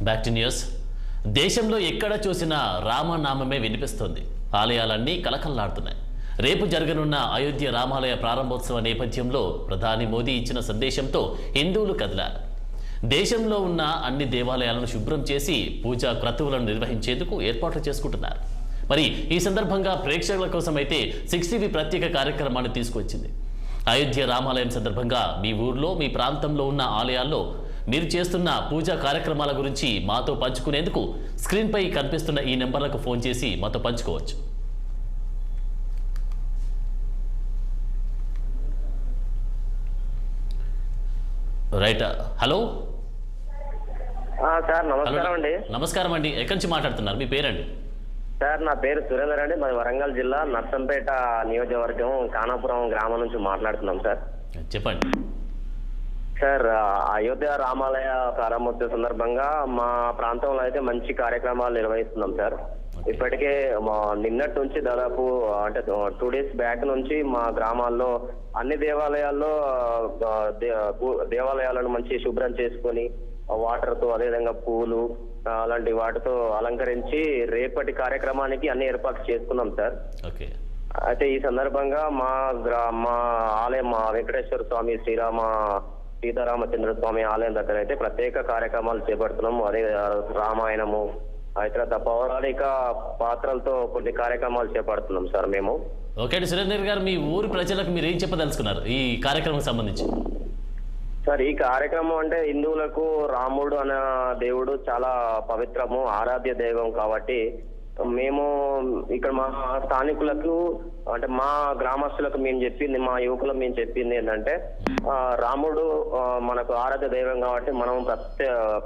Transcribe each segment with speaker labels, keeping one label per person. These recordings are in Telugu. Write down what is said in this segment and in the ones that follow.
Speaker 1: Back to news. దేశంలో ఎక్కడ చూసినా రామనామమే వినిపిస్తోంది. ఆలయాలన్నీ కలకల్లాడుతున్నాయి. రేపు జరగనున్న అయోధ్య రామాలయ ప్రారంభోత్సవ నేపథ్యంలో ప్రధాని మోదీ ఇచ్చిన సందేశంతో హిందువులు కదిలారు. దేశంలో ఉన్న అన్ని దేవాలయాలను శుభ్రం చేసి పూజా క్రతువులను నిర్వహించేందుకు ఏర్పాట్లు చేసుకుంటున్నారు. మరి ఈ సందర్భంగా ప్రేక్షకుల కోసం అయితే 6 టీవీ ప్రత్యేక కార్యక్రమాన్ని తీసుకువచ్చింది. అయోధ్య రామాలయం సందర్భంగా మీ ఊర్లో మీ ప్రాంతంలో ఉన్న ఆలయాల్లో మీరు చేస్తున్న పూజా కార్యక్రమాల గురించి మాతో పంచుకునేందుకు స్క్రీన్పై కనిపిస్తున్న ఈ నెంబర్లకు ఫోన్ చేసి మాతో పంచుకోవచ్చు. రైట్. హలో
Speaker 2: సార్, నమస్కారం అండి.
Speaker 1: నమస్కారం అండి. ఎక్కడి నుంచి మాట్లాడుతున్నారు? మీ పేరండి?
Speaker 2: సార్, నా పేరు సురేందర్ అండి. మాది వరంగల్ జిల్లా నర్సంపేట నియోజకవర్గం కానాపురం గ్రామం నుంచి మాట్లాడుతున్నాం సార్.
Speaker 1: చెప్పండి
Speaker 2: సార్. అయోధ్య రామాలయ ప్రారంభోత్సవ సందర్భంగా మా ప్రాంతంలో అయితే మంచి కార్యక్రమాలు నిర్వహిస్తున్నాం సార్. ఇప్పటికే నిన్నటి నుంచి దాదాపు అంటే 2 డేస్ బ్యాక్ నుంచి మా గ్రామాల్లో అన్ని దేవాలయాల్లో దేవాలయాలను మంచి శుభ్రం చేసుకొని వాటర్తో అదేవిధంగా పూలు అలాంటి వాటితో అలంకరించి రేపటి కార్యక్రమానికి అన్ని ఏర్పాట్లు చేసుకున్నాం సార్. అయితే ఈ సందర్భంగా మా ఆలయం మా వెంకటేశ్వర స్వామి సీతారామచంద్ర స్వామి ఆలయం దగ్గర అయితే ప్రత్యేక కార్యక్రమాలు చేపడుతున్నాము. అదే రామాయణము ఇతర పౌరాణిక పాత్రలతో కొన్ని కార్యక్రమాలు చేపడుతున్నాం సార్ మేము.
Speaker 1: ఓకే అండి. సురేందర్ గారు, మీ ఊరి ప్రజలకు మీరు ఏం చెప్పదలుచుకున్నారు ఈ కార్యక్రమం సంబంధించి?
Speaker 2: సార్, ఈ కార్యక్రమం అంటే హిందువులకు రాముడు అనే దేవుడు చాలా పవిత్రము, ఆరాధ్య దైవం కాబట్టి మేము ఇక్కడ మా స్థానికులకు అంటే మా గ్రామస్తులకు మేము చెప్పింది, మా యువకులకు మేము చెప్పింది ఏంటంటే రాముడు మనకు ఆరాధ్య దైవం కాబట్టి మనం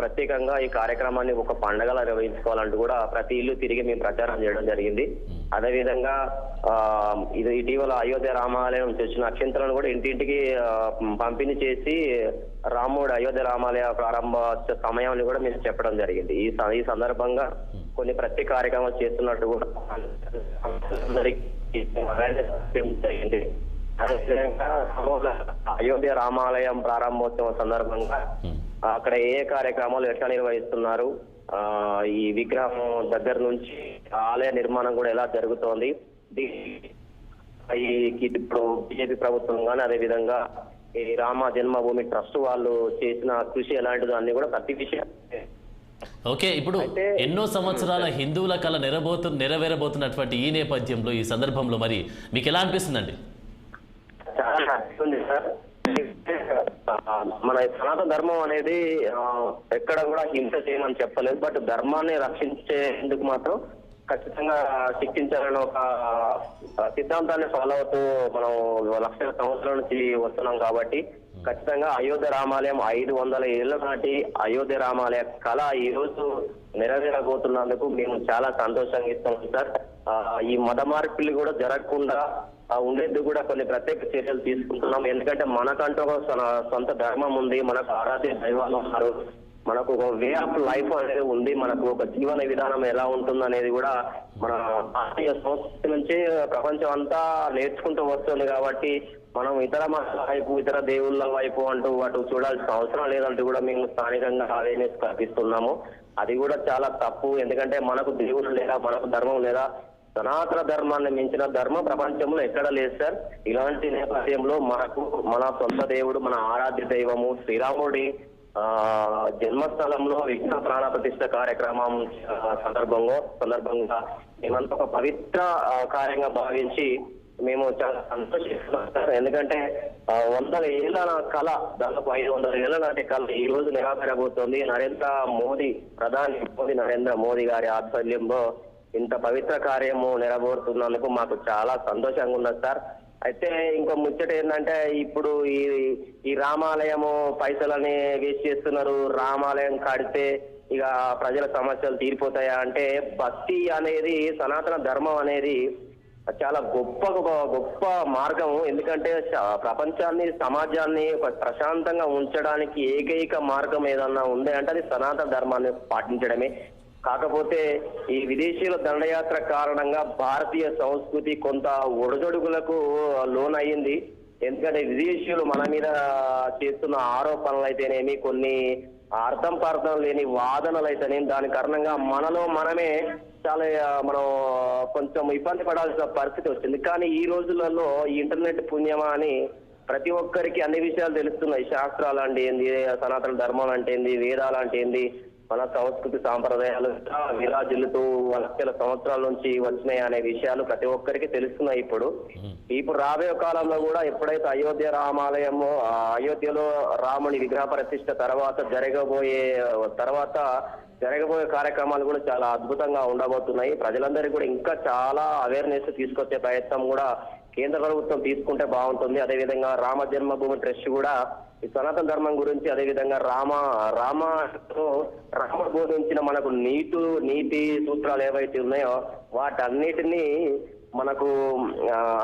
Speaker 2: ప్రత్యేకంగా ఈ కార్యక్రమాన్ని ఒక పండగలా నిర్వహించుకోవాలంటూ కూడా ప్రతి ఇల్లు తిరిగి మేము ప్రచారం చేయడం జరిగింది. అదేవిధంగా ఇది ఇటీవల అయోధ్య రామాలయం నుంచి వచ్చిన అక్షంతలను కూడా ఇంటింటికి పంపిణీ చేసి రాముడు అయోధ్య రామాలయ ప్రారంభ సమయాన్ని కూడా మేము చెప్పడం జరిగింది. ఈ సందర్భంగా కొన్ని ప్రత్యేక కార్యక్రమాలు చేస్తున్నట్టు కూడా జరిగింది. అదేవిధంగా అయోధ్య రామాలయం ప్రారంభోత్సవం సందర్భంగా అక్కడ ఏ కార్యక్రమాలు ఎట్లా నిర్వహిస్తున్నారు, ఈ విగ్రహం దగ్గర నుంచి ఆలయ నిర్మాణం కూడా ఎలా జరుగుతోంది, ఇప్పుడు బీజేపీ ప్రభుత్వం కానీ అదేవిధంగా ఈ రామ జన్మభూమి ట్రస్ట్ వాళ్ళు చేసిన కృషి ఎలాంటిదో అన్ని కూడా ప్రతి విషయం.
Speaker 1: ఓకే, ఇప్పుడు ఎన్నో సంవత్సరాల హిందువుల కళ నెరవేరబోతున్నటువంటి ఈ నేపథ్యంలో ఈ సందర్భంలో మరి మీకు ఎలా అనిపిస్తుందండి?
Speaker 2: చాలా నచ్చుతుంది సార్. మన సనాతన ధర్మం అనేది ఎక్కడ కూడా హింస చేయమని చెప్పలేదు, బట్ ధర్మాన్ని రక్షించేందుకు మాత్రం ఖచ్చితంగా శిక్షించాలని ఒక సిద్ధాంతాన్ని ఫాలో అవుతూ మనం లక్షల సంవత్సరాల నుంచి వస్తున్నాం కాబట్టి ఖచ్చితంగా అయోధ్య రామాలయం 500 ఏళ్ల నాటి అయోధ్య రామాలయ కళ ఈ రోజు నెరవేరబోతున్నందుకు మేము చాలా సంతోషంగా ఇస్తున్నాం సార్. ఈ మత మార్పులు కూడా జరగకుండా ఉండేందుకు కూడా కొన్ని ప్రత్యేక చర్యలు తీసుకుంటున్నాం. ఎందుకంటే మనకంటూ ఒక సొంత ధర్మం ఉంది, మనకు ఆరాధ్య దైవాలు ఉన్నారు, మనకు ఒక వే ఆఫ్ లైఫ్ అనేది ఉంది, మనకు ఒక జీవన విధానం ఎలా ఉంటుంది అనేది కూడా మన భారతీయ సంస్కృతి నుంచి ప్రపంచం అంతా నేర్చుకుంటూ వస్తుంది. కాబట్టి మనం ఇతర మతాల వైపు ఇతర దేవుళ్ళ వైపు అంటూ వాటి చూడాల్సిన అవసరం లేదంటూ కూడా మేము స్థానికంగా అవేర్నెస్ కల్పిస్తున్నాము. అది కూడా చాలా తప్పు. ఎందుకంటే మనకు దేవుడు లేదా మనకు ధర్మం లేదా సనాతన ధర్మాన్ని మించిన ధర్మం ప్రపంచంలో ఎక్కడ లేదు సార్. ఇలాంటి నేపథ్యంలో మన సొంత దేవుడు, మన ఆరాధ్య దైవము శ్రీరాముడి జన్మస్థలంలో విఘ్న ప్రాణ ప్రతిష్ఠ కార్యక్రమం సందర్భంగా మేమంతా ఒక పవిత్ర కార్యంగా భావించి మేము చాలా సంతోషిస్తున్నాం సార్. ఎందుకంటే 100 ఏళ్ల కళ, దాదాపు 500 ఏళ్ల నాటి కళ ఈ రోజు నెరవేరబోతోంది. ప్రధాని నరేంద్ర మోదీ గారి ఆధ్వర్యంలో ఇంత పవిత్ర కార్యము నెరవేరుతున్నందుకు మాకు చాలా సంతోషంగా ఉన్నది సార్. అయితే ఇంకో ముచ్చట ఏంటంటే ఇప్పుడు ఈ రామాలయము పైసలని వేస్ట్ చేస్తున్నారు. రామాలయం కడితే ఇక ప్రజల సమస్యలు తీరిపోతాయా అంటే, భక్తి అనేది సనాతన ధర్మం అనేది చాలా గొప్ప మార్గం. ఎందుకంటే ప్రపంచాన్ని సమాజాన్ని ప్రశాంతంగా ఉంచడానికి ఏకైక మార్గం ఏదన్నా ఉంది అంటే అది సనాతన ధర్మాన్ని పాటించడమే. కాకపోతే ఈ విదేశీయుల దండయాత్ర కారణంగా భారతీయ సంస్కృతి కొంత ఒడిదొడుగులకు లోనయ్యింది. ఎందుకంటే విదేశీయులు మన మీద చేస్తున్న ఆరోపణలు అయితేనేమి, కొన్ని అర్థం పర్థం లేని వాదనలు అయితేనే దాని కారణంగా మనలో మనమే చాలా మనం కొంచెం ఇబ్బంది పడాల్సిన పరిస్థితి వచ్చింది. కానీ ఈ రోజులలో ఈ ఇంటర్నెట్ పుణ్యమా అని ప్రతి ఒక్కరికి అన్ని విషయాలు తెలుస్తున్నాయి. శాస్త్రాలు అంటే ఏంది, సనాతన ధర్మం అంటే ఏంది, వేదాలు అంటే ఏంది, మన సంస్కృతి సాంప్రదాయాలు విరాజిల్లుతూ లక్షల సంవత్సరాల నుంచి వచ్చినాయి అనే విషయాలు ప్రతి ఒక్కరికి తెలుస్తున్నాయి. ఇప్పుడు రాబోయే కాలంలో కూడా ఎప్పుడైతే అయోధ్య రామాలయము అయోధ్యలో రాముని విగ్రహ ప్రతిష్ఠ తర్వాత జరగబోయే కార్యక్రమాలు కూడా చాలా అద్భుతంగా ఉండబోతున్నాయి. ప్రజలందరికీ కూడా ఇంకా చాలా అవేర్నెస్ తీసుకొచ్చే ప్రయత్నం కూడా కేంద్ర ప్రభుత్వం తీసుకుంటే బాగుంటుంది. అదేవిధంగా రామ జన్మభూమి ట్రస్ట్ కూడా ఈ సనాతన ధర్మం గురించి, అదేవిధంగా రాముడు బోధించిన మనకు నీతి సూత్రాలు ఏవైతే ఉన్నాయో వాటన్నిటినీ మనకు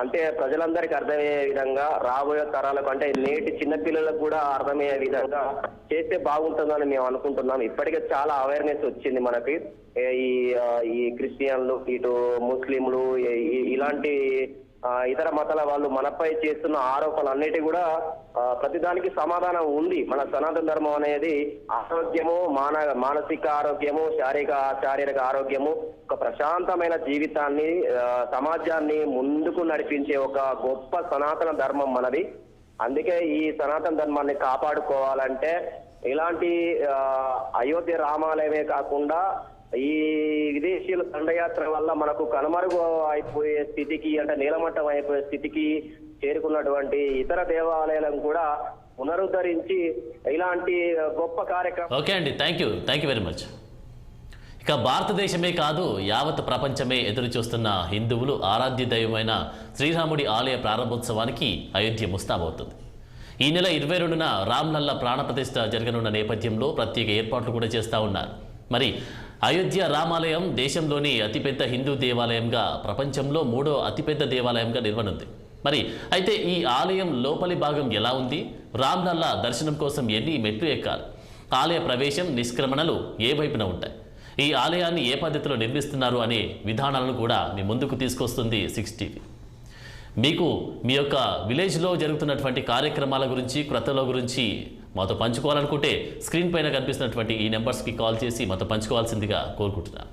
Speaker 2: అంటే ప్రజలందరికీ అర్థమయ్యే విధంగా రాబోయే తరాలకు అంటే నేటి చిన్నపిల్లలకు కూడా అర్థమయ్యే విధంగా చేస్తే బాగుంటుందని మేము అనుకుంటున్నాం. ఇప్పటికే చాలా అవేర్నెస్ వచ్చింది మనకి. ఈ క్రిస్టియన్లు, ఇటు ముస్లింలు, ఇలాంటి ఇతర మతాల వాళ్ళు మనపై చేస్తున్న ఆరోపణలన్నిటి కూడా ప్రతిదానికి సమాధానం ఉంది. మన సనాతన ధర్మం అనేది ఆరోగ్యము, మానసిక ఆరోగ్యము, శారీరక ఆరోగ్యము, ఒక ప్రశాంతమైన జీవితాన్ని, సమాజాన్ని ముందుకు నడిపించే ఒక గొప్ప సనాతన ధర్మం మనది. అందుకే ఈ సనాతన ధర్మాన్ని కాపాడుకోవాలంటే ఇలాంటి అయోధ్య రామాలయమే కాకుండా ఈ విదేశీయుల దండయాత్ర వల్ల మనకు కనుమరుగు అయిపోయే స్థితికి, అంటే నీలమట్టం అయిపోయే స్థితికి చేరుకున్నటువంటి ఇతర దేవాలయాలను కూడా పునరుద్ధరించి ఇలాంటి గొప్ప కార్యక్రమం.
Speaker 1: ఓకే అండి, థ్యాంక్ యూ వెరీ మచ్. ఇక భారతదేశమే కాదు యావత్ ప్రపంచమే ఎదురు చూస్తున్న హిందువులు ఆరాధ్య దైవమైన శ్రీరాముడి ఆలయ ప్రారంభోత్సవానికి అయోధ్య ముస్తాబవుతుంది. ఈ నెల 22న రామ్లల్ల ప్రాణప్రతిష్ఠ జరగనున్న నేపథ్యంలో ప్రత్యేక ఏర్పాట్లు కూడా చేస్తూ ఉన్నారు. మరి అయోధ్య రామాలయం దేశంలోని అతిపెద్ద హిందూ దేవాలయంగా, ప్రపంచంలో 3వ అతిపెద్ద దేవాలయంగా నిలవనుంది. మరి అయితే ఈ ఆలయం లోపలి భాగం ఎలా ఉంది, రామ్లల్లా దర్శనం కోసం ఎన్ని మెట్లు ఎక్కాలి, ఆలయ ప్రవేశం నిష్క్రమణలు ఏ వైపున ఉంటాయి, ఈ ఆలయాన్ని ఏ పద్ధతిలో నిర్మిస్తున్నారు అనే విధానాలను కూడా మీ ముందుకు తీసుకొస్తుంది 6 టీవీ. మీకు మీ యొక్క విలేజ్లో జరుగుతున్నటువంటి కార్యక్రమాల గురించి, క్రొత్తల గురించి మాతో పంచుకోవాలనుకుంటే స్క్రీన్ పైన కనిపిస్తున్నటువంటి ఈ నెంబర్స్కి కాల్ చేసి మాతో పంచుకోవాల్సిందిగా కోరుకుంటున్నాను.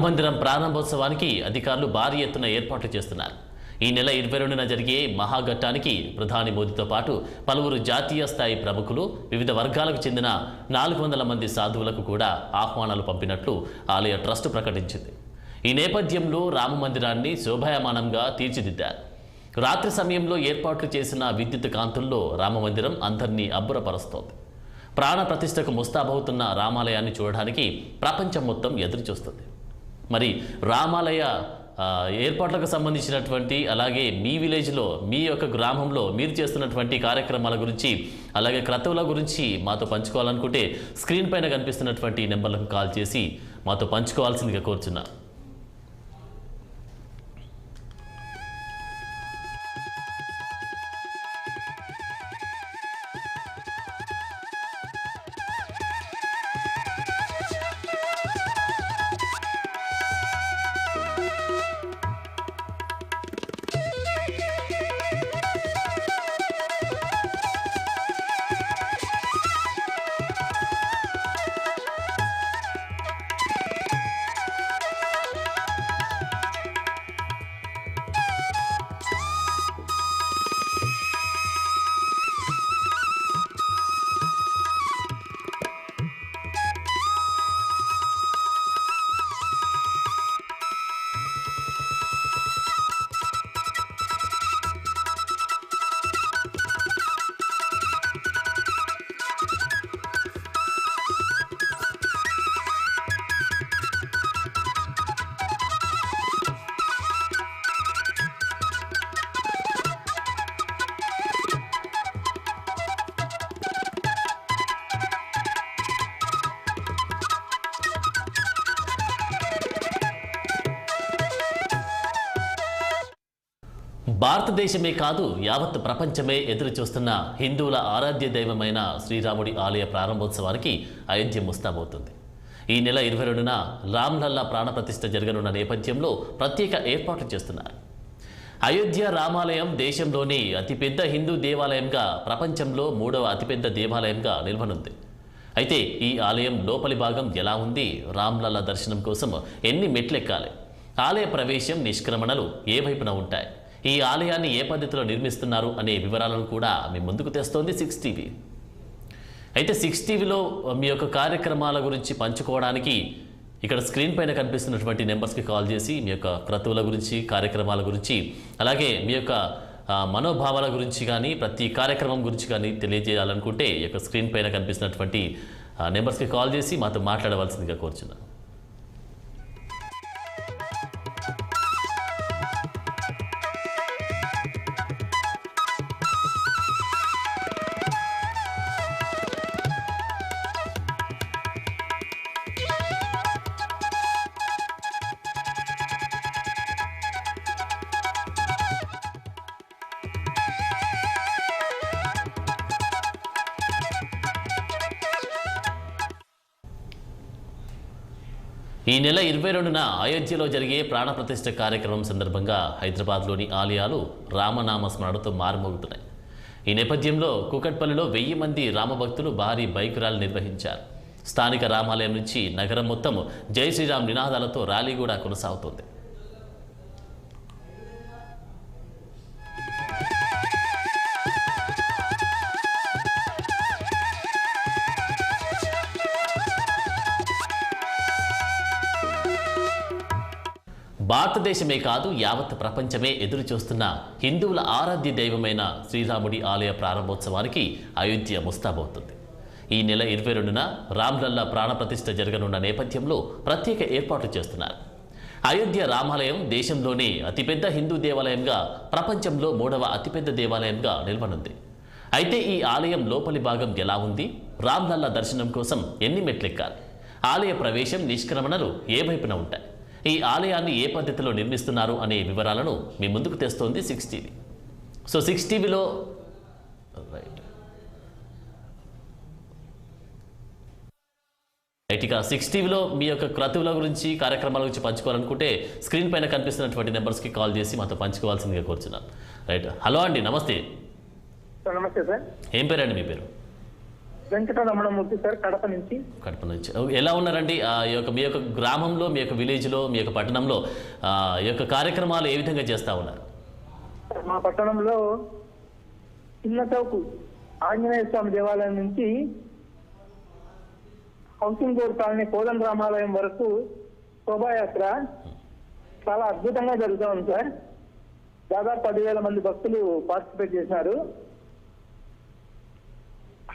Speaker 1: మందిరం ప్రారంభోత్సవానికి అధికారులు భారీ ఎత్తున ఏర్పాట్లు చేస్తున్నారు. ఈ నెల 22న జరిగే మహాఘట్టానికి ప్రధాని మోదీతో పాటు పలువురు జాతీయ స్థాయి ప్రముఖులు, వివిధ వర్గాలకు చెందిన 400 మంది సాధువులకు కూడా ఆహ్వానాలు పంపినట్లు ఆలయ ట్రస్ట్ ప్రకటించింది. ఈ నేపథ్యంలో రామ మందిరాన్ని శోభాయమానంగా తీర్చిదిద్దారు. రాత్రి సమయంలో ఏర్పాట్లు చేసిన విద్యుత్ కాంతుల్లో రామమందిరం అందరినీ అబ్బురపరుస్తోంది. ప్రాణ ప్రతిష్టకు ముస్తాబవుతున్న రామాలయాన్ని చూడడానికి ప్రపంచం మొత్తం ఎదురుచూస్తుంది. మరి రామాలయ ఏర్పాట్లకు సంబంధించినటువంటి, అలాగే మీ విలేజ్లో, మీ యొక్క గ్రామంలో మీరు చేస్తున్నటువంటి కార్యక్రమాల గురించి, అలాగే క్రతువుల గురించి మాతో పంచుకోవాలనుకుంటే స్క్రీన్ పైన కనిపిస్తున్నటువంటి నెంబర్లకు కాల్ చేసి మాతో పంచుకోవాల్సిందిగా కోరుచున్నా. భారతదేశమే కాదు యావత్ ప్రపంచమే ఎదురు చూస్తున్న హిందువుల ఆరాధ్య దైవమైన శ్రీరాముడి ఆలయ ప్రారంభోత్సవానికి అయోధ్య ముస్తాబవుతుంది. ఈ నెల 22న రామ్లల్లా ప్రాణప్రతిష్ఠ జరగనున్న నేపథ్యంలో ప్రత్యేక ఏర్పాట్లు చేస్తున్నారు. అయోధ్య రామాలయం దేశంలోని అతిపెద్ద హిందూ దేవాలయంగా, ప్రపంచంలో 3వ అతిపెద్ద దేవాలయంగా నిలవనుంది. అయితే ఈ ఆలయం లోపలి భాగం ఎలా ఉంది, రామ్లల్లా దర్శనం కోసం ఎన్ని మెట్లెక్కాలి, ఆలయ ప్రవేశం నిష్క్రమణలు ఏ వైపున ఉంటాయి, ఈ ఆలయాన్ని ఏ పద్ధతిలో నిర్మిస్తున్నారు అనే వివరాలను కూడా మీ ముందుకు తెస్తోంది 6 టీవీ. అయితే 6 టీవీలో మీ యొక్క కార్యక్రమాల గురించి పంచుకోవడానికి ఇక్కడ స్క్రీన్ పైన కనిపిస్తున్నటువంటి నెంబర్స్కి కాల్ చేసి మీ యొక్క క్రతువుల గురించి, కార్యక్రమాల గురించి, అలాగే మీ యొక్క మనోభావాల గురించి కానీ, ప్రతి కార్యక్రమం గురించి కానీ తెలియజేయాలనుకుంటే ఈ యొక్క స్క్రీన్ పైన కనిపిస్తున్నటువంటి నెంబర్స్కి కాల్ చేసి మాతో మాట్లాడవలసిందిగా కోరుచున్నాను. ఈ నెల 22న అయోధ్యలో జరిగే ప్రాణప్రతిష్ఠ కార్యక్రమం సందర్భంగా హైదరాబాద్లోని ఆలయాలు రామనామ స్మరణతో మారుమోగుతున్నాయి. ఈ నేపథ్యంలో కూకట్పల్లిలో 1000 మంది రామభక్తులు భారీ బైక్ ర్యాలీ నిర్వహించారు. స్థానిక రామాలయం నుంచి నగరం మొత్తం జై శ్రీరామ్ నినాదాలతో ర్యాలీ కూడా కొనసాగుతోంది. భారతదేశమే కాదు యావత్ ప్రపంచమే ఎదురు చూస్తున్న హిందువుల ఆరాధ్య దైవమైన శ్రీరాముడి ఆలయ ప్రారంభోత్సవానికి అయోధ్య ముస్తాబవుతుంది. ఈ నెల 22న రామ్లల్లా ప్రాణప్రతిష్ఠ జరగనున్న నేపథ్యంలో ప్రత్యేక ఏర్పాట్లు చేస్తున్నారు. అయోధ్య రామాలయం దేశంలోనే అతిపెద్ద హిందూ దేవాలయంగా, ప్రపంచంలో 3వ అతిపెద్ద దేవాలయంగా నిలవనుంది. అయితే ఈ ఆలయం లోపలి భాగం ఎలా ఉంది, రామ్లల్లా దర్శనం కోసం ఎన్ని మెట్లెక్కాలి, ఆలయ ప్రవేశం నిష్క్రమణలు ఏ వైపున ఉంటాయి, ఈ ఆలయాన్ని ఏ పద్ధతిలో నిర్మిస్తున్నారు అనే వివరాలను మీ ముందుకు తెస్తోంది 6 టీవీ. సో 6 టీవీలో ఇక 6 టీవీలో మీ యొక్క క్రతువుల గురించి, కార్యక్రమాల గురించి పంచుకోవాలనుకుంటే స్క్రీన్ పైన కనిపిస్తున్నటువంటి నెంబర్స్కి కాల్ చేసి మాతో పంచుకోవాల్సిందిగా కోరుచున్నాను. రైట్, హలో అండి, నమస్తే.
Speaker 3: నమస్తే సార్.
Speaker 1: ఏం పేరండి మీ పేరు?
Speaker 3: వెంకటరమణమూర్తి సార్, కడప నుంచి.
Speaker 1: కడప నుంచి ఎలా ఉన్నారండి? మీ యొక్క గ్రామంలో, మీ యొక్క విలేజ్లో, మీ యొక్క పట్టణంలో ఈ యొక్క కార్యక్రమాలు ఏ విధంగా చేస్తూ ఉన్నారు?
Speaker 3: మా పట్టణంలో చిన్న చౌకు ఆంజనేయ స్వామి దేవాలయం నుంచి హౌసింగ్ బోర్డు కాలనీ కోదండ రామాలయం వరకు శోభాయాత్ర చాలా అద్భుతంగా జరుగుతూ ఉంది సార్. దాదాపు 10,000 మంది భక్తులు పార్టిసిపేట్ చేశారు.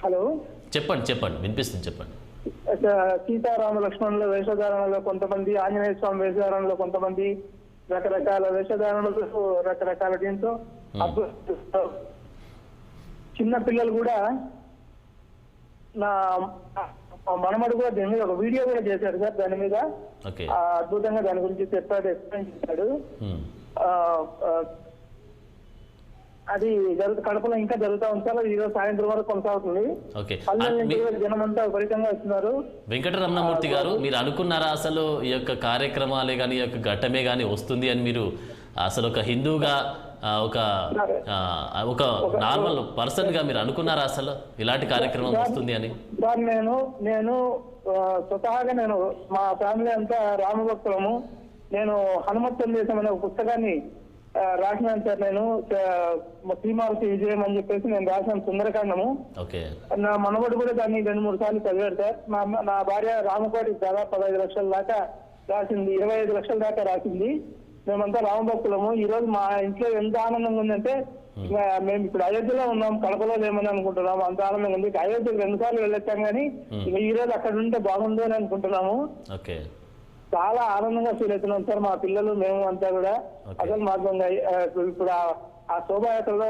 Speaker 3: హలో,
Speaker 1: చెప్పండి, వినిపిస్తుంది, చెప్పండి.
Speaker 3: సీతారామ లక్ష్మణుల వేషధారణలో కొంతమంది, ఆంజనేయ స్వామి వేషధారణలో కొంతమంది, రకరకాల వేషధారణలో రకరకాల దీంతో చిన్న పిల్లలు కూడా, నా మనమడు కూడా దీని మీద ఒక వీడియో కూడా చేశాడు సార్. దాని మీద అద్భుతంగా దాని గురించి చెప్పాడు, ఎక్స్ప్లెయిన్ చేశాడు. అది కడపలో ఇంకా జరుగుతూ ఉంటారు. ఈ రోజు సాయంత్రం వరకు కొనసాగుతుంది. జనమంతా విపరీతంగా వస్తున్నారు.
Speaker 1: వెంకటరమణమూర్తి గారు, మీరు అనుకున్నారా అసలు ఈ యొక్క కార్యక్రమాలే కానీ, ఈ యొక్క ఘట్టమే కానీ వస్తుంది అని? మీరు అసలు ఒక హిందూగా, ఒక నార్మల్ పర్సన్ గా మీరు అనుకున్నారా అసలు ఇలాంటి కార్యక్రమం వస్తుంది అని?
Speaker 3: సార్, నేను స్వతహాగా మా ఫ్యామిలీ అంతా రామభక్తులము. నేను హనుమత్ సందేశం అనే ఒక పుస్తకాన్ని రాసినాను సార్. నేను శ్రీమారుతి విజయం అని చెప్పేసి నేను రాసిన సుందరకాండము. నా మనవడు కూడా దాన్ని 2-3 సార్లు చదివాడు సార్. నా భార్య రామకోటి దాదాపు 15 లక్షల దాకా రాసింది, 25 లక్షల దాకా రాసింది. మేమంతా రామభక్తులము. ఈ రోజు మా ఇంట్లో ఎంత ఆనందంగా ఉందంటే, మేము ఇప్పుడు అయోధ్యలో ఉన్నాం, కడపలో లేమని అనుకుంటున్నాము. అంత ఆనందంగా ఉంది. అయోధ్యకు 2 సార్లు వెళ్ళొచ్చాం కానీ ఈ రోజు అక్కడ ఉంటే బాగుంది అని అనుకుంటున్నాము. చాలా ఆనందంగా ఫీల్ అవుతున్నాం సార్. మా పిల్లలు మేము అంతా కూడా అసలు మాకు ఇప్పుడు ఆ శోభాయాత్రలో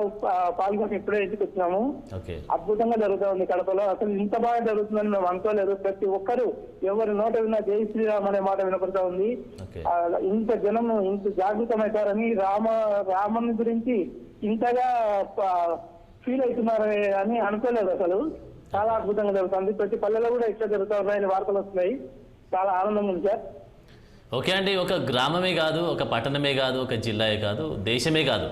Speaker 3: పాల్గొని ఇప్పుడే ఇంటికి వచ్చినాము. అద్భుతంగా జరుగుతూ ఉంది కడపలో. అసలు ఇంత బాగా జరుగుతుందని మేము అనుకోలేదు. ప్రతి ఒక్కరు ఎవరి నోట విన్నా జై శ్రీరామ్ అనే మాట వినపడుతూ ఉంది. ఇంత జనం ఇంత జాగృతమవుతారని రాముని గురించి ఇంతగా ఫీల్ అవుతున్నారని అని అనుకోలేదు అసలు. చాలా అద్భుతంగా జరుగుతుంది. ప్రతి పల్లెలో కూడా ఇట్లా జరుగుతూ ఉన్నాయని వార్తలు వస్తున్నాయి. చాలా ఆనందంగా ఉంది సార్.
Speaker 1: ఓకే అండి, ఒక గ్రామమే కాదు, ఒక పట్టణమే కాదు, ఒక జిల్లాయే కాదు, దేశమే కాదు,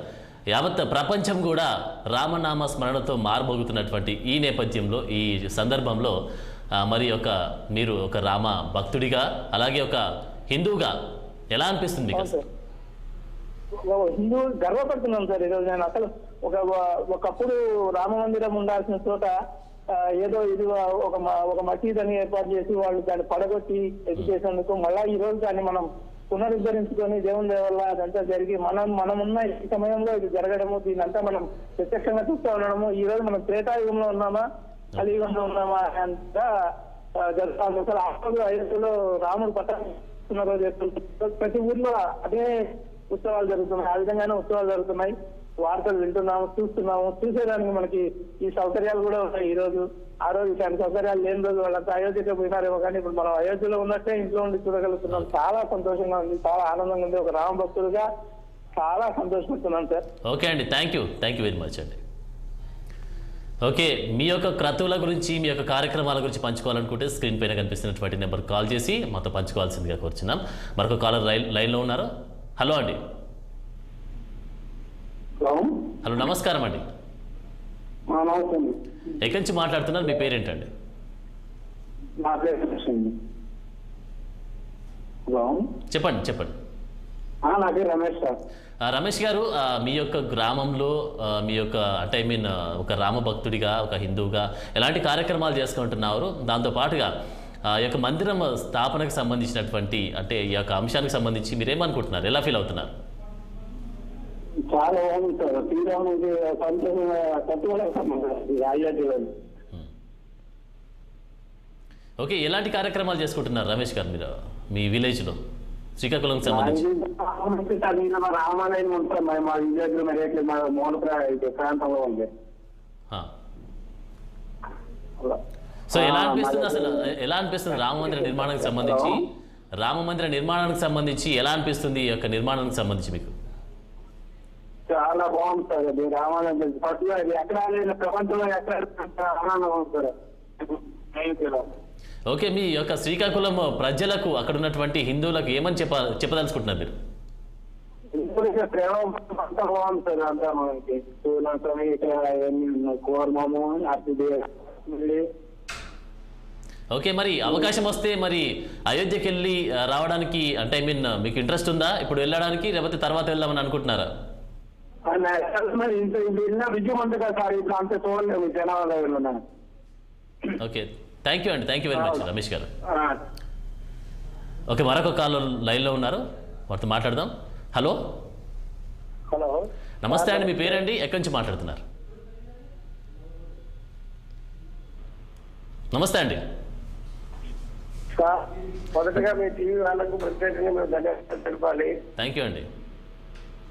Speaker 1: యావత్ ప్రపంచం కూడా రామనామ స్మరణతో మారుమోగుతున్నటువంటి ఈ నేపథ్యంలో, ఈ సందర్భంలో మరి మీరు ఒక రామ భక్తుడిగా అలాగే ఒక హిందువుగా ఎలా అనిపిస్తుంది మీకు?
Speaker 3: హిందూ గర్వపడుతున్నాం సార్ ఈరోజు. నేను అసలు ఒకప్పుడు రామ మందిరం ఉండాల్సిన చోట ఏదో ఇది ఒక మసీద్ అని ఏర్పాటు చేసి వాళ్ళు దాన్ని పడగొట్టి ఎడ్యుకేషన్కు మళ్ళా ఈ రోజు దాన్ని మనం పునరుద్ధరించుకొని దేవుని దయ వల్ల అదంతా జరిగి మనమున్న ఈ సమయంలో ఇది జరగడము, దీనంతా మనం ప్రత్యక్షంగా చూస్తూ ఉండడము. ఈ రోజు మనం త్రేతాయుగంలో ఉన్నామా కలియుగంలో ఉన్నామా అంతా జరుగుతుంది. అసలు ఆ రోజు అయోధ్యలో రాముడు పట్టాల రోజు ప్రతి ఊర్లో అదే ఉత్సవాలు జరుగుతున్నాయి. ఆ విధంగానే ఉత్సవాలు జరుగుతున్నాయి. వార్తలు వింటున్నాము, చూస్తున్నాము. చూసేదానికి మనకి ఈ సౌకర్యాలు కూడా ఉన్నాయి. ఈ రోజు ఆ రోజు ఇట్లాంటి సౌకర్యాలు లేని రోజు వాళ్ళంతా అయోధ్యకి పోయినారేమో, కానీ ఇప్పుడు మనం అయోధ్యలో ఉన్నట్టే ఇంట్లో ఉండి చూడగలుగుతున్నాం. చాలా సంతోషంగా ఉంది, చాలా ఆనందంగా ఉంది. ఒక రామ భక్తులుగా చాలా సంతోషపడుతున్నాం సార్.
Speaker 1: ఓకే అండి, థ్యాంక్ యూ వెరీ మచ్ అండి. ఓకే, మీ యొక్క క్రతువుల గురించి, మీ యొక్క కార్యక్రమాల గురించి పంచుకోవాలనుకుంటే స్క్రీన్ పైన కనిపిస్తున్నటువంటి నెంబర్ కాల్ చేసి మాతో పంచుకోవాల్సిందిగా కోరుచున్నాం. మరొక కాలర్ లైన్లో ఉన్నారు. హలో అండి. హలో, నమస్కారం అండి. ఎక్కడి నుంచి మాట్లాడుతున్నారు? మీ పేరేంటండి? చెప్పండి. రమేష్ గారు, మీ యొక్క గ్రామంలో మీ యొక్క అంటే ఒక రామ భక్తుడిగా, ఒక హిందువుగా ఎలాంటి కార్యక్రమాలు చేసుకుంటున్నారు? దాంతోపాటుగా ఈ యొక్క మందిరం స్థాపనకు సంబంధించినటువంటి అంటే ఈ యొక్క అంశానికి సంబంధించి మీరేమనుకుంటున్నారు? ఎలా ఫీల్ అవుతున్నారు?
Speaker 3: చాలా బాగుంది సార్. శ్రీరాముడికి సంతోషంగా
Speaker 1: ఓకే, ఎలాంటి కార్యక్రమాలు చేసుకుంటున్నారు రమేష్ గారు మీరు మీ విలేజ్లో శ్రీకాకుళం సంబంధించి?
Speaker 3: రామాలయం ఉంటాం మా విలేజ్ మా మూల ప్రాంతంలో ఉంది.
Speaker 1: సో ఎలా అనిపిస్తుంది రామ మందిర నిర్మాణానికి సంబంధించి ఎలా అనిపిస్తుంది ఈ యొక్క నిర్మాణానికి సంబంధించి మీకు?
Speaker 3: చాలా బాగుంది సార్. అది రామాలయం ఎక్కడ ప్రపంచంలో ఎక్కడ ఆనందం ఉంది సార్.
Speaker 1: ఓకే, మీ యొక్క శ్రీకాకుళం ప్రజలకు, అక్కడ ఉన్నటువంటి హిందువులకు ఏమని చెప్పదలుచుకుంటున్నారు మీరు?
Speaker 3: ప్రేమ అంతా బాగుంది సార్. అంతా మనకి కోరమము
Speaker 1: ఓకే, మరి అవకాశం వస్తే మరి అయోధ్యకి వెళ్ళి రావడానికి అంటే మీకు ఇంట్రెస్ట్ ఉందా ఇప్పుడు వెళ్ళడానికి, లేకపోతే తర్వాత వెళ్దామని అనుకుంటున్నారా? Okay, thank you very much Ramesh గారు. ఓకే, మరొక కాలర్ లైన్లో ఉన్నారు, వారితో మాట్లాడదాం. హలో, నమస్తే అండి. మీ పేరండి? ఎక్కడి నుంచి మాట్లాడుతున్నారు? నమస్తే అండి.
Speaker 3: మొదటగా మీ టీవీ వాళ్ళకు ప్రత్యేకంగా మేము ధన్యవాదాలు తెలపాలి.
Speaker 1: థ్యాంక్ యూ అండి.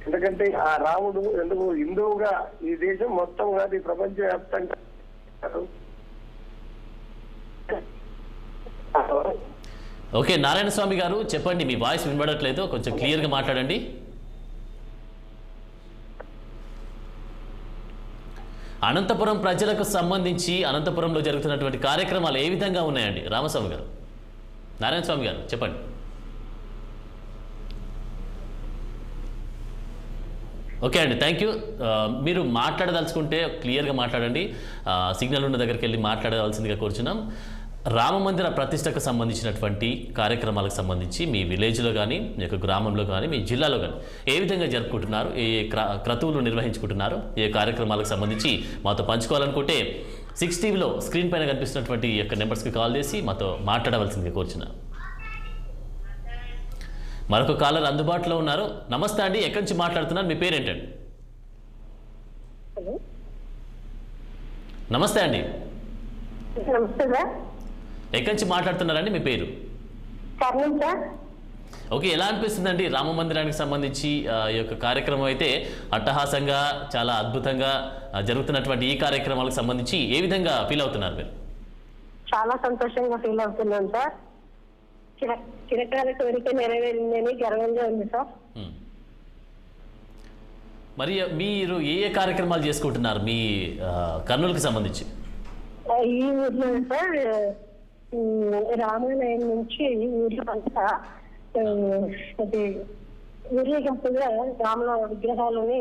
Speaker 3: ఎందుకంటే ఆ రాముడు ఎందుకు హిందువుగా ఈ దేశం మొత్తం కాదు, ఈ ప్రపంచ వ్యాప్తంగా.
Speaker 1: ఓకే, నారాయణ స్వామి గారు చెప్పండి. మీ వాయిస్ వినబడట్లేదు, కొంచెం క్లియర్గా మాట్లాడండి. అనంతపురం ప్రజలకు సంబంధించి అనంతపురంలో జరుగుతున్నటువంటి కార్యక్రమాలు ఏ విధంగా ఉన్నాయండి? రామస్వామి గారు, నారాయణ స్వామి గారు చెప్పండి. ఓకే అండి, థ్యాంక్ యూ. మీరు మాట్లాడదలుచుకుంటే క్లియర్గా మాట్లాడండి. సిగ్నల్ ఉన్న దగ్గరికి వెళ్ళి మాట్లాడవలసిందిగా కోరుచున్నాం. రామ మందిర ప్రతిష్టకు సంబంధించినటువంటి కార్యక్రమాలకు సంబంధించి మీ విలేజ్లో కానీ, మీ యొక్క గ్రామంలో కానీ, మీ జిల్లాలో కానీ ఏ విధంగా జరుపుకుంటున్నారు, ఏ క్రతువులు నిర్వహించుకుంటున్నారు, ఏ కార్యక్రమాలకు సంబంధించి మాతో పంచుకోవాలనుకుంటే 6 టీవీలో స్క్రీన్ పైన కనిపిస్తున్నటువంటి ఈ యొక్క నెంబర్స్కి కాల్ చేసి మాతో మాట్లాడవలసిందిగా కోరుచున్నాం. మరొక కాలర్ అందుబాటులో ఉన్నారు. నమస్తే అండి, ఎక్కడి నుంచి మాట్లాడుతున్నారు? మీ పేరేంటండి? నమస్తే అండి. ఎక్కడి నుంచి మాట్లాడుతున్నారండి? మీ పేరు? ఓకే, ఎలా అనిపిస్తుందండి రామ మందిరానికి సంబంధించి ఈ యొక్క కార్యక్రమం అయితే అట్టహాసంగా చాలా అద్భుతంగా జరుగుతున్నటువంటి ఈ కార్యక్రమాలకు సంబంధించి ఏ విధంగా ఫీల్ అవుతున్నారు మీరు?
Speaker 4: చాలా సంతోషంగా ఫీల్ అవుతున్నాను సార్. చిరకాల కోరిక నెరవేరిందని గర్వంగా ఉంది సార్.
Speaker 1: మరి మీరు ఏ ఏ కార్యక్రమాలు చేసుకుంటున్నారు మీ కర్నూలుకి సంబంధించి?
Speaker 4: ఈ ఊర్లో సార్ రామాలయం నుంచి ఊర్లో అంతా అది ఊరేగింపుగా రాముల విగ్రహాలని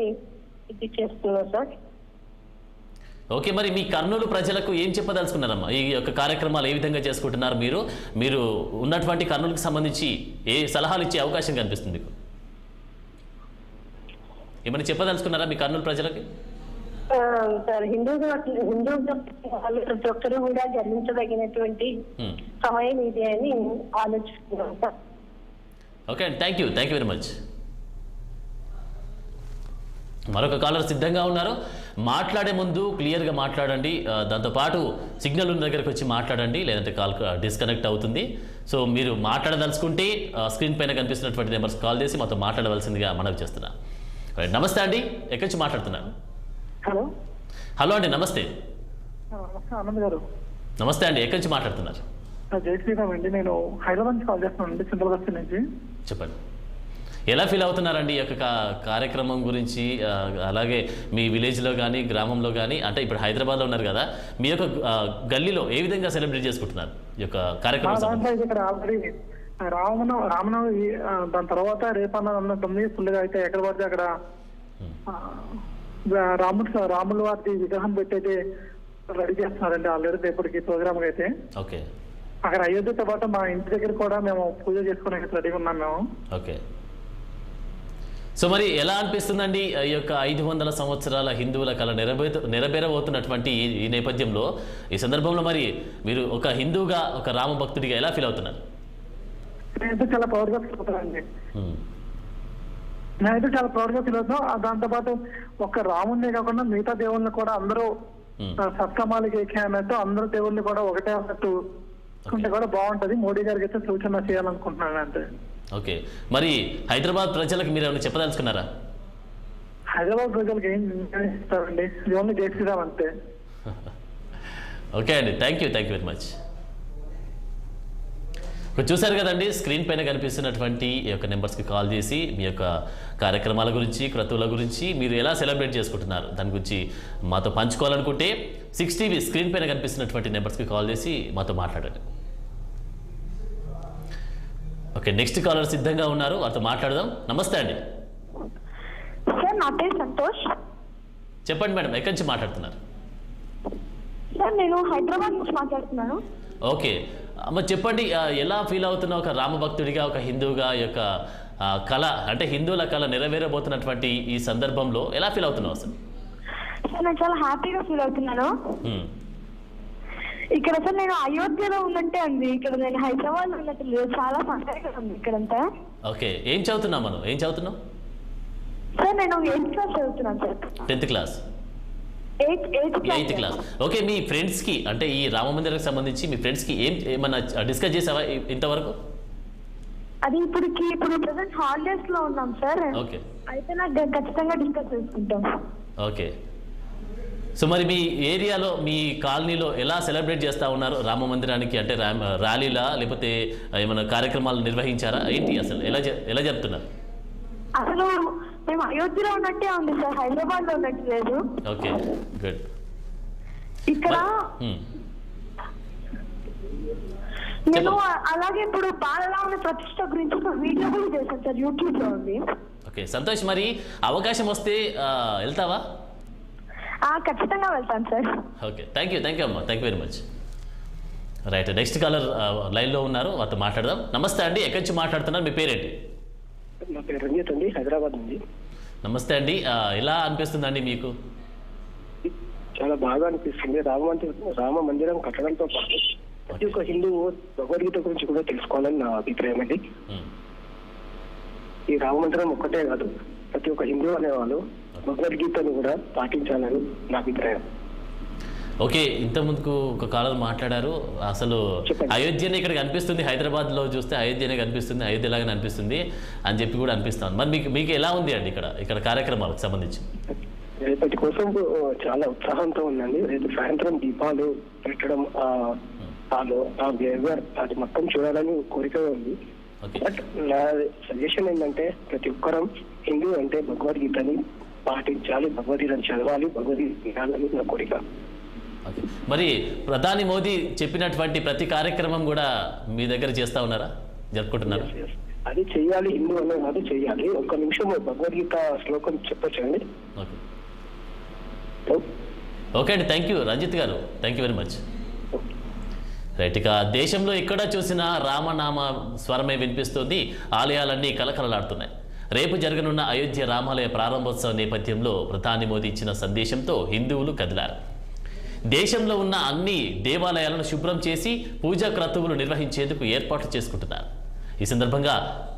Speaker 4: ఇది చేస్తున్నారు సార్.
Speaker 1: ఓకే, మరి మీ కర్నూలు ప్రజలకు ఏం చెప్పదలుచుకున్నారమ్మా? ఈ యొక్క కార్యక్రమాలు ఏ విధంగా చేసుకుంటున్నారు మీరు ఉన్నటువంటి కర్నూలుకి సంబంధించి ఏ సలహాలు ఇచ్చే అవకాశం కనిపిస్తుంది మీకు? ఏమైనా చెప్పదలుచుకున్నారా మీ కర్నూలు ప్రజలకి?
Speaker 4: సార్ హిందూ ప్రతి ఒక్కరు కూడా గర్వించదగినటువంటి సమయం ఇది అని ఆలోచిస్తున్నాం సార్.
Speaker 1: ఓకే అండి, థ్యాంక్ యూ వెరీ మచ్. మరొక కాలర్ సిద్ధంగా ఉన్నారు. మాట్లాడే ముందు క్లియర్గా మాట్లాడండి, దాంతోపాటు సిగ్నల్ ఉన్న దగ్గరకు వచ్చి మాట్లాడండి, లేదంటే కాల్ డిస్కనెక్ట్ అవుతుంది. సో మీరు మాట్లాడదలుచుకుంటే స్క్రీన్ పైన కనిపిస్తున్నటువంటి నెంబర్స్ కాల్ చేసి మాతో మాట్లాడవలసిందిగా మనవి చేస్తున్నా. నమస్తే అండి, ఎక్కడి నుంచి మాట్లాడుతున్నారు?
Speaker 3: హలో
Speaker 1: హలో అండి, నమస్తే.
Speaker 3: ఆనంద్ గారు.
Speaker 1: నమస్తే అండి, ఎక్కడి నుంచి మాట్లాడుతున్నారు?
Speaker 3: జై శ్రీరామ్ అండి, నేను హైదరాబాద్ నుంచి కాల్ చేస్తున్నాను, సెంట్రల్ బస్తీ నుంచి.
Speaker 1: చెప్పండి, ఎలా ఫీల్ అవుతున్నారండి ఈ యొక్క కార్యక్రమం గురించి? అలాగే మీ విలేజ్లో కానీ గ్రామంలో కానీ, అంటే ఇప్పుడు హైదరాబాద్లో ఉన్నారు కదా, మీ యొక్క గల్లీలో ఏ విధంగా సెలబ్రేట్ చేసుకుంటున్నారు ఈ యొక్క కార్యక్రమం?
Speaker 3: ఇక్కడ ఆల్రెడీ రామనవమి దాని తర్వాత రేపన్న ఉన్నట్టుంది ఫుల్గా. అయితే ఎక్కడ పడితే అక్కడ రాముల వారి విగ్రహం పెట్టయితే రెడీ చేస్తున్నారండి ఆల్రెడీ రేపటికి ప్రోగ్రామ్ అయితే.
Speaker 1: ఓకే,
Speaker 3: అక్కడ అయోధ్యతో పాటు మా ఇంటి దగ్గర కూడా మేము పూజ చేసుకోవడానికి రెడీగా ఉన్నాం మేము.
Speaker 1: ఓకే, సో మరి ఎలా అనిపిస్తుందండి ఈ యొక్క 500 సంవత్సరాల హిందువుల కళ నెరవేరబోతున్నటువంటి ఈ నేపథ్యంలో, ఈ సందర్భంలో మరి మీరు ఒక హిందువుగా, ఒక రామ భక్తుడిగా ఎలా ఫీల్ అవుతున్నారు?
Speaker 3: నేనైతే చాలా ప్రౌడ్గా ఫీల్ అవుతానండి. నేనైతే చాలా ప్రౌడ్గా ఫీల్ అవుతాను. దాంతోపాటు ఒక్క రాముడినే కాకుండా మిగతా దేవుళ్ళని కూడా అందరూ సప్తమాలకి ఏకే అన్నట్టు అందరూ దేవుళ్ళని కూడా ఒకటే అన్నట్టు ఉంటే కూడా బాగుంటది. మోడీ గారికి అయితే సూచన చేయాలనుకుంటున్నాను అంతే.
Speaker 1: ఓకే, మరి హైదరాబాద్ ప్రజలకు మీరు ఏమైనా చెప్పదలుచుకున్నారా?
Speaker 3: హైదరాబాద్ ప్రజలకు ఏం ఇస్తారండి, ఓన్లీ జై శ్రీరామ్ అంతే.
Speaker 1: ఓకే అండి, థ్యాంక్ యూ వెరీ మచ్. చూశారు కదండి, స్క్రీన్ పైన కనిపిస్తున్నటువంటి ఈ యొక్క నెంబర్స్కి కాల్ చేసి మీ యొక్క కార్యక్రమాల గురించి, క్రతువుల గురించి, మీరు ఎలా సెలబ్రేట్ చేసుకుంటున్నారు దాని గురించి మాతో పంచుకోవాలనుకుంటే 6TV స్క్రీన్ పైన కనిపిస్తున్నటువంటి నెంబర్స్కి కాల్ చేసి మాతో మాట్లాడండి. ఓకే, నెక్స్ట్ కాలర్ సిద్ధంగా ఉన్నారు, వారితో మాట్లాడదాం. నమస్తే అండి.
Speaker 4: సార్ నా పేరు సంతోష్.
Speaker 1: చెప్పండి మేడం, ఎక్కడి నుంచి మాట్లాడుతున్నారు?
Speaker 4: సార్ నేను హైదరాబాద్ నుంచి మాట్లాడుతున్నాను.
Speaker 1: ఓకే అమ్మ, చెప్పండి, ఎలా ఫీల్ అవుతున్నా ఒక రామభక్తుడిగా, ఒక హిందువుగా ఈ యొక్క కళ, అంటే హిందువుల కళ నెరవేరబోతున్నటువంటి ఈ సందర్భంలో ఎలా ఫీల్ అవుతున్నావు అసలు?
Speaker 4: సార్ నేను చాలా హ్యాపీగా ఫీల్ అవుతున్నాను. ఇక్కడ సార్ నేను అయోధ్యలో ఉన్నట్టే ఉంది, ఇక్కడ నేను హైదరాబాద్ లో ఉన్నట్టు లేదు. చాలా సంతోషంగా ఉంది ఇక్కడంతా.
Speaker 1: ఓకే, ఏం చదువుతున్నావు మనం? ఏం చదువుతున్నావు?
Speaker 4: సార్ నేను 8th క్లాస్ చదువుతున్నాను sir.
Speaker 1: 10th class? 8th class. Okay, మీ ఫ్రెండ్స్కి, అంటే ఈ రామ మందిరానికి సంబంధించి మీ ఫ్రెండ్స్కి ఏమన్నా డిస్కస్ చేసావా ఇంతవరకు?
Speaker 4: అది ఇప్పుడు ప్రెసెంట్ హాలిడేస్ లో ఉన్నాం సార్.
Speaker 1: ఓకే,
Speaker 4: అయితే నాకు ఖచ్చితంగా డిస్కస్ చేసుకుంటాం.
Speaker 1: ఓకే, సో మరి మీ ఏరియాలో, మీ కాలనీలో ఎలా సెలబ్రేట్ చేస్తూ ఉన్నారు రామ మందిరానికి? అంటే ర్యాలీలా, లేకపోతే ఏమైనా కార్యక్రమాలు నిర్వహించారా? ఏంటి అసలు ఎలా జరుపుతున్నారు?
Speaker 4: అసలు మేము అయోధ్యలో ఉన్నట్టే ఉంది సార్, హైదరాబాద్ లో ఉన్నట్టు లేదు.
Speaker 1: Okay, good.
Speaker 4: ఇక్కడ నేను అలాగే ఇప్పుడు బాలరాముని ప్రతిష్ట గురించి ఒక వీడియో కూడా చేశాను సార్, యూట్యూబ్ లో ఉంది.
Speaker 1: ఓకే, సంతోష్. మరి అవకాశం వస్తే వెళ్తావా?
Speaker 4: ఖచ్చితంగా వెళ్తాను సార్.
Speaker 1: ఓకే, థ్యాంక్ యూ అమ్మా, thank you very much. Right, next caller లైన్లో ఉన్నారు, వారితో మాట్లాడదాం. నమస్తే అండి, ఎక్కడి నుంచి మాట్లాడుతున్నారు? మీ పేరేంటి?
Speaker 3: నా పేరు రంజిత్ అండి, హైదరాబాద్ నుంచి.
Speaker 1: నమస్తే అండి, ఎలా అనిపిస్తుందండి మీకు?
Speaker 3: చాలా బాగా అనిపిస్తుంది. రామ మందిరం కట్టడంతో పాటు ప్రతి ఒక్క హిందువు భగవద్గీత గురించి కూడా తెలుసుకోవాలని నా అభిప్రాయం అండి. ఈ రామ మందిరం ఒక్కటే కాదు, ప్రతి ఒక్క హిందూ అనేవాళ్ళు భగవద్గీతను కూడా పాటించాలని నా అభిప్రాయం.
Speaker 1: ఓకే, ఇంత ముందుకు ఒక కాలం మాట్లాడారు. అసలు అయోధ్యనే ఇక్కడ కనిపిస్తుంది, హైదరాబాద్లో చూస్తే అయోధ్యనే కనిపిస్తుంది, అయోధ్యలాగానే అనిపిస్తుంది అని చెప్పి కూడా అనిపిస్తాను. మరి మీకు ఎలా ఉంది అండి ఇక్కడ కార్యక్రమాలకు సంబంధించి?
Speaker 5: రేపటి కోసం చాలా ఉత్సాహంతో ఉందండి. రేపు సాయంత్రం దీపాలు పెట్టడం అది మొత్తం చూడాలని కోరిక ఉంది. బట్ నా సజెషన్ ఏంటంటే ప్రతి ఒక్కరం హిందూ అంటే భగవద్గీతని పాటించాలి, భగవద్గీతని చదవాలి, భగవద్గీత వినాలని నా కోరిక.
Speaker 1: మరి ప్రధాని మోదీ చెప్పినటువంటి ప్రతి కార్యక్రమం కూడా మీ దగ్గర చేస్తా ఉన్నారా, జరుపుకుంటున్నారా?
Speaker 5: అది చెయ్యాలి, హిందూ అనే అది చెయ్యాలి. ఒక్క నిమిషం భగవద్గీత శ్లోకం చెప్పొచ్చండి?
Speaker 1: ఓకే అండి, థ్యాంక్ యూ రంజిత్ గారు, thank you very much. Right, ఇక దేశంలో ఎక్కడ చూసినా రామనామ స్వరమే వినిపిస్తుంది, ఆలయాలన్నీ కలకలలాడుతున్నాయి. రేపు జరగనున్న అయోధ్య రామాలయ ప్రారంభోత్సవ నేపథ్యంలో ప్రధాని మోదీ ఇచ్చిన సందేశంతో హిందువులు కదిలారు. దేశంలో ఉన్న అన్ని దేవాలయాలను శుభ్రం చేసి పూజా క్రతువులు నిర్వహించేందుకు ఏర్పాట్లు చేసుకుంటున్నారు. ఈ సందర్భంగా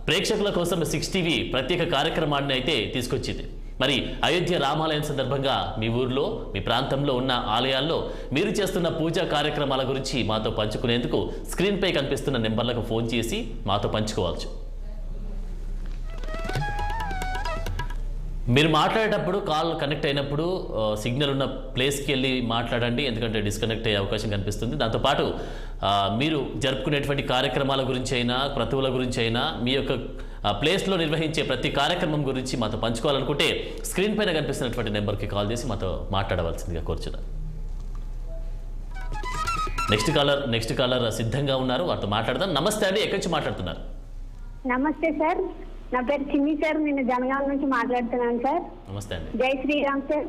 Speaker 1: ప్రేక్షకుల కోసం 6 టీవీ ప్రత్యేక కార్యక్రమాన్ని అయితే తీసుకొచ్చింది. మరి అయోధ్య రామాలయం సందర్భంగా మీ ఊర్లో, మీ ప్రాంతంలో ఉన్న ఆలయాల్లో మీరు చేస్తున్న పూజా కార్యక్రమాల గురించి మాతో పంచుకునేందుకు స్క్రీన్పై కనిపిస్తున్న నెంబర్లకు ఫోన్ చేసి మాతో పంచుకోవచ్చు. మీరు మాట్లాడేటప్పుడు కాల్ కనెక్ట్ అయినప్పుడు సిగ్నల్ ఉన్న ప్లేస్కి వెళ్ళి మాట్లాడండి, ఎందుకంటే డిస్కనెక్ట్ అయ్యే అవకాశం కనిపిస్తుంది. దాంతోపాటు మీరు జరుపుకునేటువంటి కార్యక్రమాల గురించి అయినా, క్రతువుల గురించి అయినా, మీ యొక్క ప్లేస్లో నిర్వహించే ప్రతి కార్యక్రమం గురించి మాతో పంచుకోవాలనుకుంటే స్క్రీన్ పైన కనిపిస్తున్నటువంటి నెంబర్కి కాల్ చేసి మాతో మాట్లాడవలసిందిగా కోరుచున్నాను. నెక్స్ట్ కాలర్ సిద్ధంగా ఉన్నారు, వారితో మాట్లాడదాం. నమస్తే అండి, ఎక్కడి నుంచి మాట్లాడుతున్నారు?
Speaker 4: నమస్తే సార్, నా పేరు చిన్ని సార్, నేను జనగాం నుంచి మాట్లాడుతున్నాను సార్.
Speaker 1: నమస్తే అండి.
Speaker 4: జై శ్రీరామ్ సార్.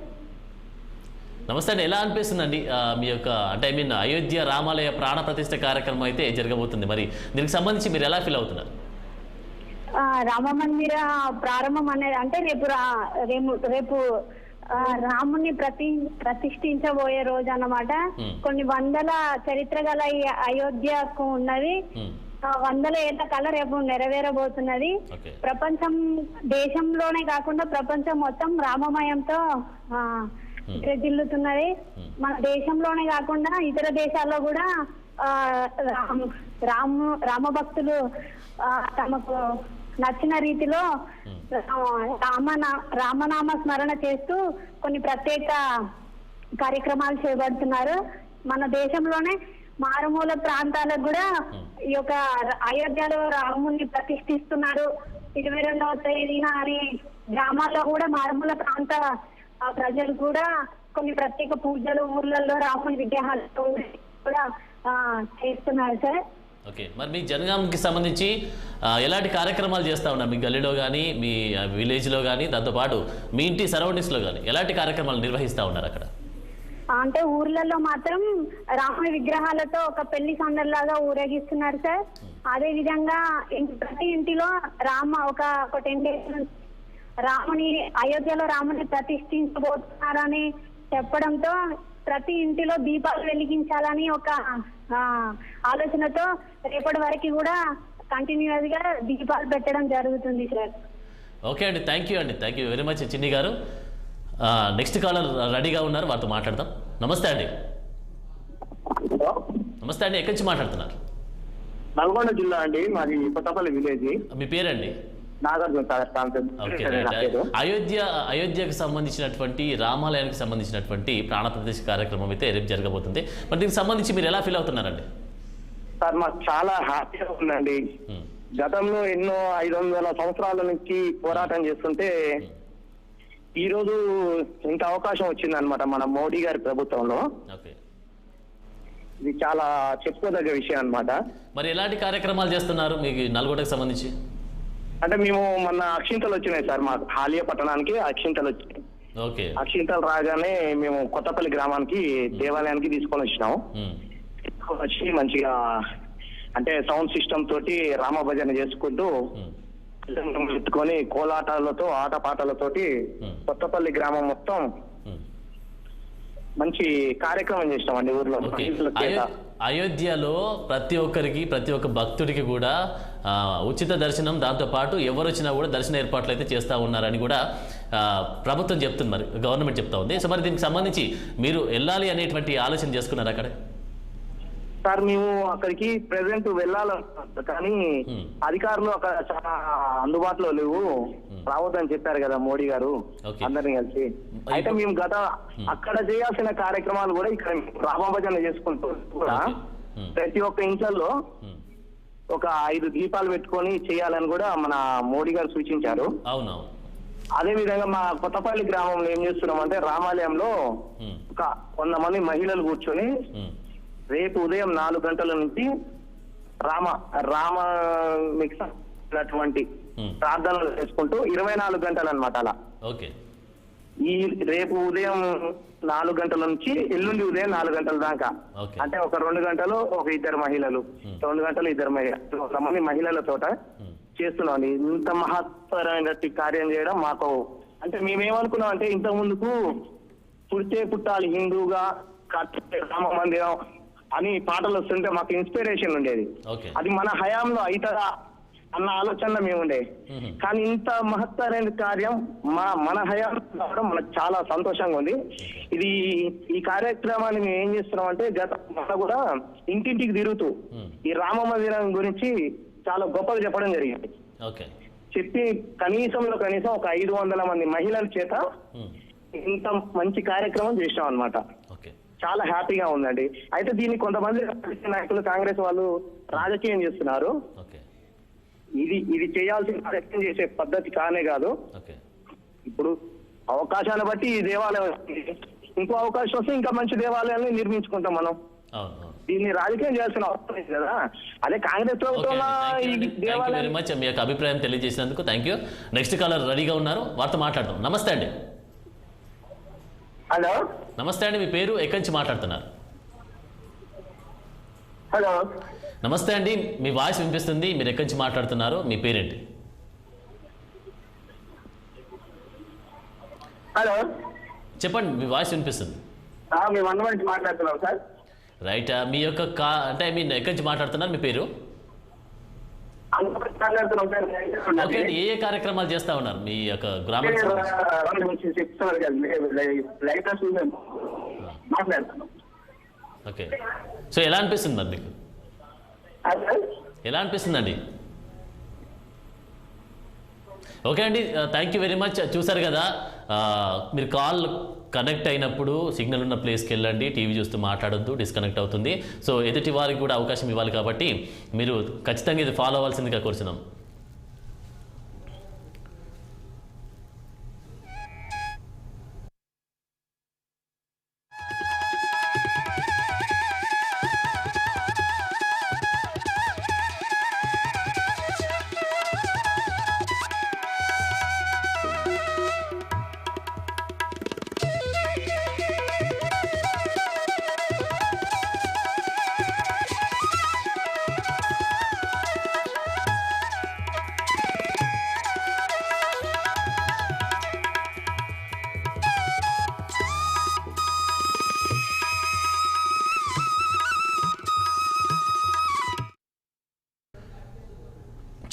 Speaker 1: నమస్తే అండి, ఎలా అనిపిస్తుందండి మీ యొక్క అంటే అయోధ్య రామాలయ ప్రాణ ప్రతిష్ఠ కార్యక్రమం అయితే జరగబోతుంది, మరి దీనికి సంబంధించి మీరు ఎలా ఫీల్ అవుతున్నారు?
Speaker 4: రామ మందిర ప్రారంభం అనేది అంటే రేపు రాముని ప్రతిష్ఠించబోయే రోజు అన్నమాట. కొన్ని వందల చరిత్ర గల ఈ అయోధ్యకు ఉన్నది, వందల ఏళ్ల కళ రేపు నెరవేరబోతున్నది. ప్రపంచం, దేశంలోనే కాకుండా ప్రపంచం మొత్తం రామమయంతో విరజిల్లుతున్నది. మన దేశంలోనే కాకుండా ఇతర దేశాల్లో కూడా రామభక్తులు తమకు నచ్చిన రీతిలో రామనామ స్మరణ చేస్తూ కొన్ని ప్రత్యేక కార్యక్రమాలు చేపడుతున్నారు. మన దేశంలోనే మారుమూల ప్రాంతాలకు కూడా ఈ యొక్క అయోధ్యలో రాముని ప్రతిష్ఠిస్తున్నారు. 22వ తేదీన అని గ్రామాల్లో కూడా మారుమూల ప్రాంత ప్రజలు కూడా కొన్ని ప్రత్యేక పూజలు ఊర్లలో రాముని విగ్రహాలు కూడా చేస్తున్నారు సార్.
Speaker 1: ఓకే, మరి మీ జనగాంకి సంబంధించి ఎలాంటి కార్యక్రమాలు చేస్తూ ఉన్నారు? మీ గల్లీలో కానీ, మీ విలేజ్లో కానీ, దాంతోపాటు మీ ఇంటి సరౌండింగ్స్లో కానీ ఎలాంటి కార్యక్రమాలు నిర్వహిస్తూ ఉన్నారు అక్కడ?
Speaker 4: అంటే ఊర్లలో మాత్రం రాముని విగ్రహాలతో ఒక పెళ్లి సందర్లాగా ఊరేగిస్తున్నారు సార్. అదే విధంగా ప్రతి ఇంటిలో ఒక 10 days రాముని అయోధ్యలో రాముని ప్రతిష్ఠించబోతున్నారని చెప్పడంతో ప్రతి ఇంటిలో దీపాలు వెలిగించాలని ఒక ఆలోచనతో రేపటి వరకు కూడా కంటిన్యూస్ గా దీపాలు పెట్టడం జరుగుతుంది సార్.
Speaker 1: ఓకే అండి, థ్యాంక్ యూ వెరీ మచ్ చిన్ని గారు. నెక్స్ట్ కాలర్ రెడీగా ఉన్నారు, వారితో మాట్లాడదాం. నమస్తే అండి. ఎక్కడి నుంచి మాట్లాడుతున్నారు?
Speaker 5: నల్గొండ జిల్లా అండి, మాది కొత్తపల్లి విలేజ్.
Speaker 1: మీ పేరండి? అయోధ్యకు సంబంధించినటువంటి రామాలయానికి సంబంధించినటువంటి ప్రాణ ప్రతిష్ఠ కార్యక్రమం అయితే రేపు జరగబోతుంది. మరి దీనికి సంబంధించి మీరు ఎలా ఫీల్ అవుతున్నారండి?
Speaker 5: సార్, మాకు చాలా హ్యాపీగా ఉందండి. గతంలో ఎన్నో 500 సంవత్సరాల నుంచి పోరాటం చేస్తుంటే ఈ రోజు ఇంత అవకాశం వచ్చింది అనమాట మన మోడీ గారి ప్రభుత్వంలో. ఇది చాలా చెప్పుకోదగ్గ విషయం అనమాట.
Speaker 1: మరి ఎలాంటి కార్యక్రమాలు చేస్తున్నారు మీకు నల్గొండకు సంబంధించి?
Speaker 5: అంటే మేము మొన్న అక్షింతలు వచ్చినాయి సార్, మాకు హాలియా పట్టణానికి అక్షింతలు వచ్చినాయి. అక్షింతలు రాగానే మేము కొత్తపల్లి గ్రామానికి దేవాలయానికి తీసుకొని వచ్చినాము. వచ్చి మంచిగా అంటే సౌండ్ సిస్టమ్ తోటి రామ భజన చేసుకుంటూ ఎత్తుకొని కోలాటాలతో ఆటపాటలతోటి కొత్తపల్లి గ్రామం మొత్తం మంచి కార్యక్రమం చేసినామండి ఊర్లో.
Speaker 1: అయోధ్యలో ప్రతి ఒక్క భక్తుడికి కూడా ఉచిత దర్శనం, దాంతోపాటు ఎవరు వచ్చినా కూడా దర్శన ఏర్పాట్లు అయితే చేస్తూ ఉన్నారని కూడా ప్రభుత్వం చెప్తుంది, మరి గవర్నమెంట్ చెప్తా ఉంది. సో మరి దీనికి సంబంధించి మీరు వెళ్ళాలి అనేటువంటి ఆలోచన చేసుకున్నారు అక్కడ?
Speaker 5: సార్ మేము అక్కడికి ప్రెసెంట్ వెళ్ళాలనుకుంటున్నాం, కానీ అధికారులు అక్కడ చాలా అందుబాటులో లేవు, రావద్దని చెప్పారు కదా మోడీ గారు అందరిని కలిసి. అయితే మేము అక్కడ చేయాల్సిన కార్యక్రమాలు కూడా ఇక్కడ రామభజన చేసుకుంటూ కూడా ప్రతి ఒక్క ఇంట్లో ఒక 5 దీపాలు పెట్టుకొని చేయాలని కూడా మన మోడీ గారు సూచించారు.
Speaker 1: అవునవును.
Speaker 5: అదే విధంగా మా కొత్తపల్లి గ్రామంలో ఏం చేస్తున్నాం అంటే రామాలయంలో ఒక 100 మంది మహిళలు కూర్చొని రేపు ఉదయం 4 గంటల నుంచి రామ మిక్సటువంటి ప్రార్థనలు చేసుకుంటూ 24 గంటలు అన్నమాట. అలా ఈ రేపు ఉదయం 4 గంటల నుంచి ఎల్లుండి ఉదయం 4 గంటల దాకా, అంటే ఒక 2 గంటలు ఒక 2 మహిళలు, 2 గంటలు 2 మహిళలు, 100 మంది మహిళలతోట చేస్తున్నాం. ఇంత మహత్తరమైన కార్యం చేయడం మాకు అంటే మేమేమనుకున్నాం అంటే ఇంత ముందుకు పుట్టాలి హిందూగా, రామ మందిరం అని పాటలు వస్తుంటే మాకు ఇన్స్పిరేషన్ ఉండేది. అది మన హయాంలో అవుతుందా అన్న ఆలోచనలో మేము ఉండే. కానీ ఇంత మహత్తరైన కార్యం మన హయాంలో కావడం మనకు చాలా సంతోషంగా ఉంది. ఈ కార్యక్రమాన్ని మేము ఏం చేస్తున్నాం అంటే గత కూడా ఇంటింటికి తిరుగుతూ ఈ రామ మందిరం గురించి చాలా గొప్పగా చెప్పడం జరిగింది. చెప్పి కనీసం ఒక 500 మంది మహిళల చేత ఇంత మంచి కార్యక్రమం చేసాం అన్నమాట. చాలా హ్యాపీగా ఉందండి. అయితే దీన్ని కొంతమంది నాయకులు కాంగ్రెస్ వాళ్ళు రాజకీయం చేస్తున్నారు. ఇది చేయాల్సిన రాజకీయం చేసే పద్ధతి కానే కాదు. ఇప్పుడు అవకాశాన్ని బట్టి ఈ దేవాలయం ఇంకో అవకాశం వస్తే ఇంకా మంచి దేవాలయాన్ని నిర్మించుకుంటాం మనం. దీన్ని రాజకీయం చేయాల్సిన అవసరం లేదు కదా. అదే కాంగ్రెస్ ప్రభుత్వంలో
Speaker 1: మీ యొక్క అభిప్రాయం తెలియజేసినందుకు థ్యాంక్ యూ. నెక్స్ట్ కాలర్ రెడీగా ఉన్నారు, వారితో మాట్లాడదాం. నమస్తే అండి.
Speaker 3: హలో.
Speaker 1: నమస్తే అండి, మీ పేరు, ఎక్కడి నుంచి మాట్లాడుతున్నారు?
Speaker 3: హలో.
Speaker 1: నమస్తే అండి, మీ వాయిస్ వినిపిస్తుంది, మీరు ఎక్కడి నుంచి మాట్లాడుతున్నారు, మీ పేరేంటి?
Speaker 3: హలో,
Speaker 1: చెప్పండి, మీ వాయిస్ వినిపిస్తుంది.
Speaker 3: మేము అన్న నుంచి మాట్లాడుతున్నాం సార్.
Speaker 1: రైట్, మీ యొక్క అంటే మీరు ఎక్కడి నుంచి మాట్లాడుతున్నారు, మీ పేరు? ఓకే అండి, ఏ కార్యక్రమాలు చేస్తా ఉన్నారు మీ యొక్క గ్రామానికి? ఓకే, సో ఎలా అనిపిస్తుంది మరి మీకు? ఎలా అనిపిస్తుందండి? ఓకే అండి, థ్యాంక్ యూ వెరీ మచ్. చూసారు కదా, మీరు కాల్ కనెక్ట్ అయినప్పుడు సిగ్నల్ ఉన్న ప్లేస్కి వెళ్ళండి, టీవీ చూస్తూ మాట్లాడొద్దు, డిస్కనెక్ట్ అవుతుంది. సో ఎదుటి వారికి కూడా అవకాశం ఇవ్వాలి కాబట్టి మీరు ఖచ్చితంగా ఇది ఫాలో అవ్వాల్సిందిగా కోరుచున్నాం.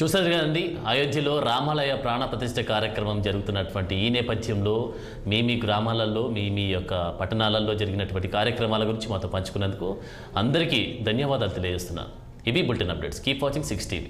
Speaker 1: చూసారు కదండి, అయోధ్యలో రామాలయ ప్రాణ ప్రతిష్ఠ కార్యక్రమం జరుగుతున్నటువంటి ఈ నేపథ్యంలో మీ గ్రామాలలో మీ యొక్క పట్టణాలలో జరిగినటువంటి కార్యక్రమాల గురించి మాతో పంచుకున్నందుకు అందరికీ ధన్యవాదాలు తెలియజేస్తున్నాను. ఇవి bulletin updates. Keep watching 6 TV.